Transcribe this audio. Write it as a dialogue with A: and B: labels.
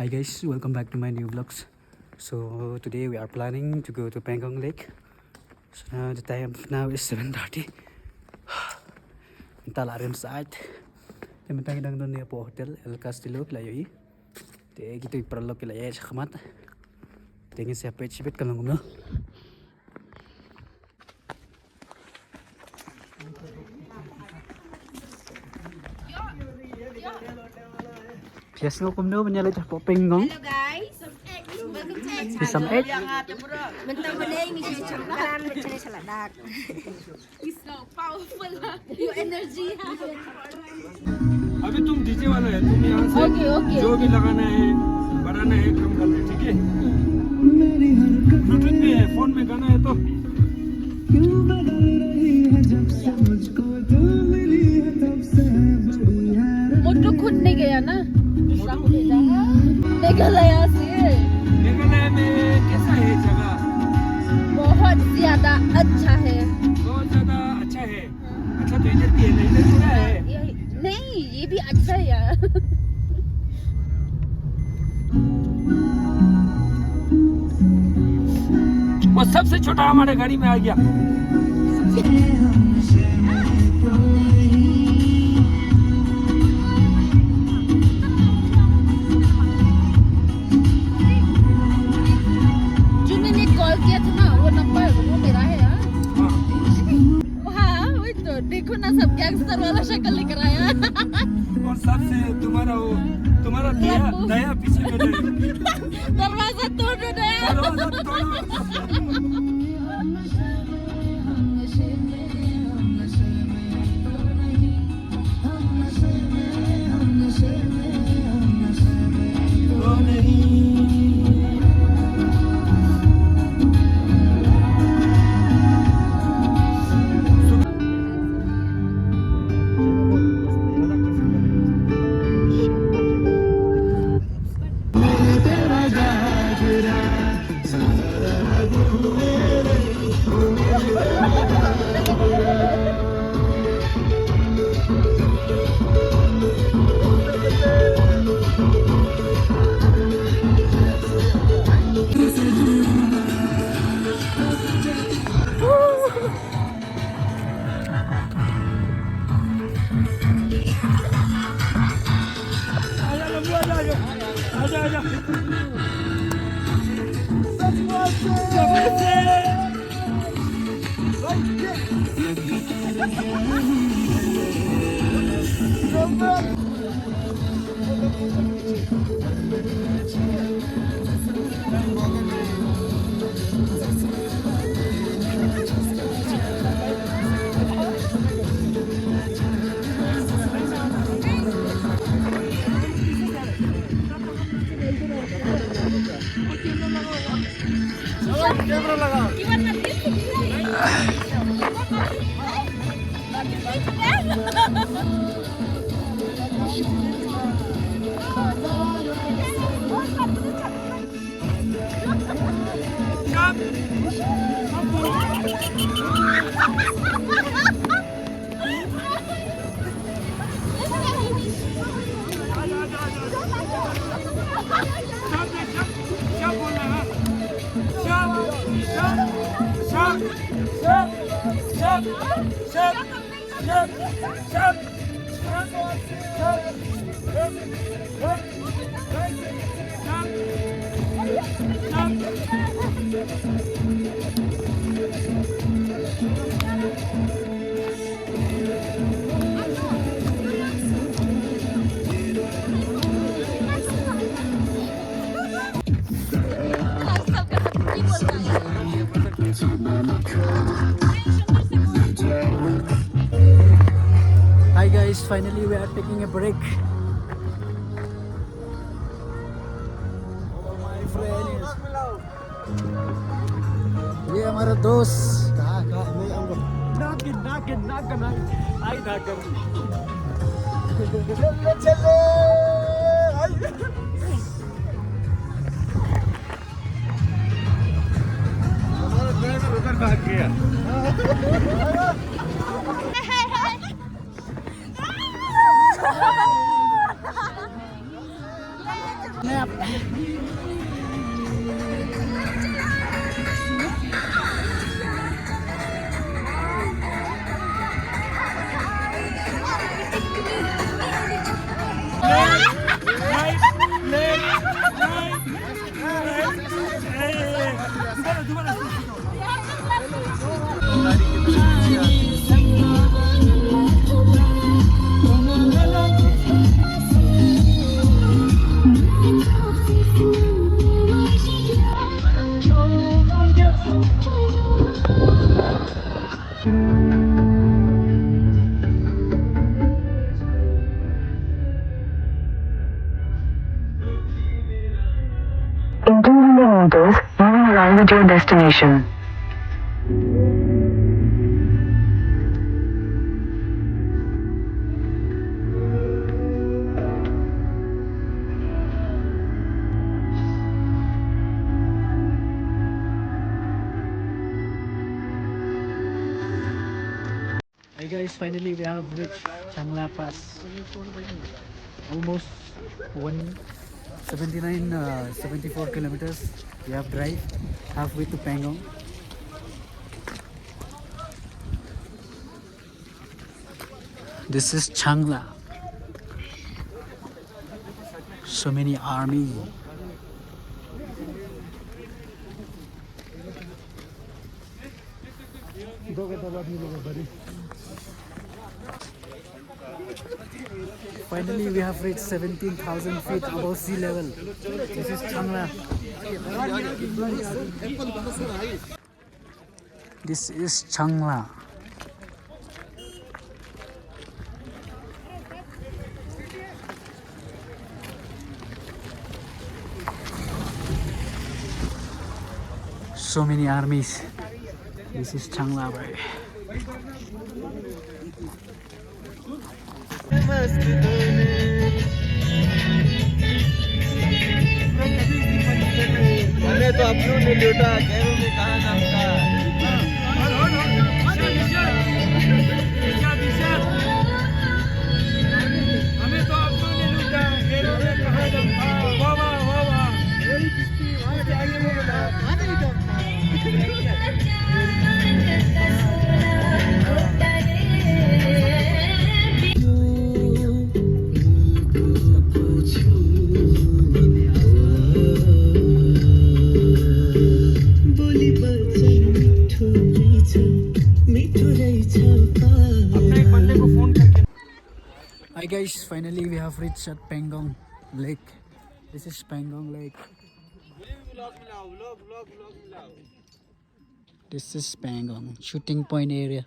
A: Hi guys, welcome back to my new vlogs. So today we are planning to go to Pangong Lake. So now the time now is 7:30. Kita lari side. Teman dang doon niya po hotel El Castillo layo. Te gitu iperlo kila ya sakmat. Tingin siya page bit kalau ngomong. Yes, no kumno menyala po Pangong.
B: Hello guys, welcome to our channel.
A: Some egg.
B: Bentar boleh ini cakap macam seladak. It's so powerful. Your energy.
C: अभी तुम DJ वाला है, तुम यहाँ से जो भी लगाना है बढ़ाना है कम करना है, ठीक है? ब्लूटूथ भी है, फोन में गाना है तो
D: मोटू खुद नहीं गया ना मेघालय से।
C: मेघालय में कैसा है जगह?
D: बहुत ज्यादा अच्छा है।
C: बहुत ज्यादा अच्छा है। अच्छा तो इधर भी है ना, इधर पूरा है।
D: नहीं ये भी अच्छा है यार।
C: वो सबसे छोटा हमारे गाड़ी में आ गया।
D: जिन्होंने कॉल किया था ना वो नंबर वो मेरा है यार। हाँ वही तो देखो ना सब गैंगस्टर वाला शक्ल लेकर आया।
C: और सबसे तुम्हारा दया पीछे में है।
D: दरवाजा तोड़ दो दया।
C: दरवाजा तोड़ो।
A: Hi guys, finally we are taking a break. Oh my friends. ये हमारा दोस्त
C: नागिन आई नागिन हमारा ड्राइवर उधर भाग गया।
E: In 200 meters, you will arrive at your destination.
A: Hey guys, finally we have reached Changla Pass. Almost 74 kilometers we have drive halfway to Pangong. This is Changla. So many army. Finally, we have reached 17,000 feet above sea level. This is Changla. This is Changla. So many armies. This is Changla, bro.
C: हमने तो अपनों ने लूटा गैरों में कहा नाम था हमें तो अपनों ने लूटा गैरों में कहा नाम था वाह वाह वाह वाह
A: Hi guys, finally we have reached at Pangong Lake. This is Pangong Lake. This is Pangong shooting point area.